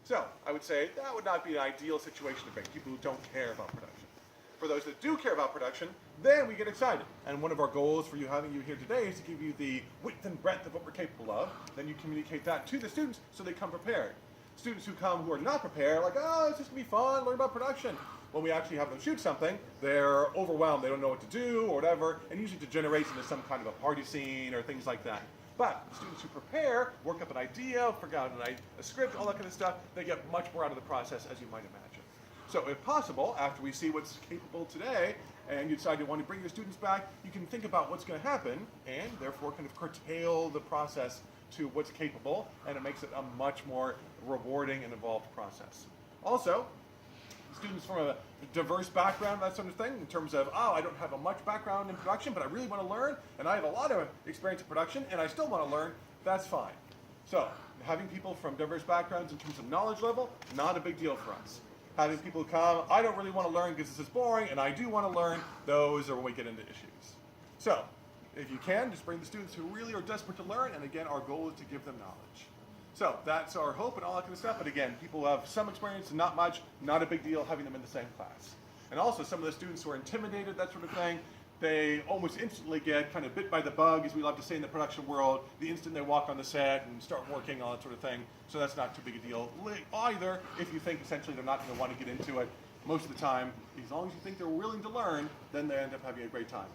So I would say that would not be an ideal situation to bring people who don't care about production. For those that do care about production, then we get excited. And one of our goals for having you here today is to give you the width and breadth of what we're capable of. Then you communicate that to the students so they come prepared. Students who come who are not prepared, like, oh, it's just gonna be fun, learn about production. When we actually have them shoot something, they're overwhelmed, they don't know what to do or whatever, and usually degenerates into some kind of a party scene or things like that. But students who prepare, work up an idea, figure out a script, all that kind of stuff, they get much more out of the process, as you might imagine. So if possible, after we see what's capable today, and you decide you want to bring your students back, you can think about what's going to happen, and therefore kind of curtail the process to what's capable, and it makes it a much more rewarding and involved process. Also, students from a diverse background, that sort of thing, in terms of, oh, I don't have a much background in production, but I really want to learn, and I have a lot of experience in production, and I still want to learn, that's fine. So, having people from diverse backgrounds in terms of knowledge level, not a big deal for us. Having people come, I don't really want to learn because this is boring, and I do want to learn, those are when we get into issues. So, if you can, just bring the students who really are desperate to learn, and again, our goal is to give them knowledge. So that's our hope and all that kind of stuff, but again, people who have some experience and not much, not a big deal having them in the same class. And also some of the students who are intimidated, that sort of thing, they almost instantly get kind of bit by the bug, as we love to say in the production world, the instant they walk on the set and start working, all that sort of thing. So that's not too big a deal either, if you think essentially they're not going to want to get into it. Most of the time, as long as you think they're willing to learn, then they end up having a great time.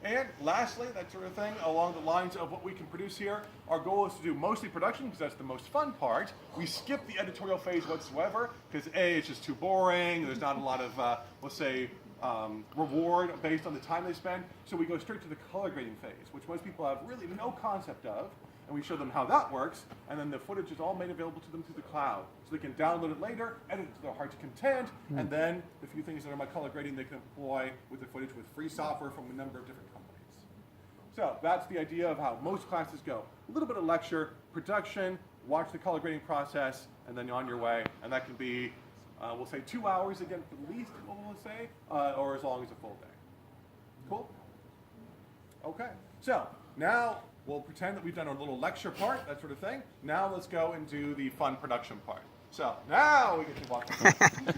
And lastly, that sort of thing, along the lines of what we can produce here, our goal is to do mostly production because that's the most fun part. We skip the editorial phase whatsoever because A, it's just too boring, there's not a lot of, let's say, reward based on the time they spend. So we go straight to the color grading phase, which most people have really no concept of, and we show them how that works, and then the footage is all made available to them through the cloud. So they can download it later, edit it to their heart's content, and then the few things that are my color grading they can employ with the footage with free software from a number of different companies. So that's the idea of how most classes go. A little bit of lecture, production, watch the color grading process, and then you're on your way. And that can be, we'll say 2 hours again at least, we'll say, or as long as a full day. Cool? Okay, so now we'll pretend that we've done our little lecture part, that sort of thing. Now let's go and do the fun production part. So now we get to watch.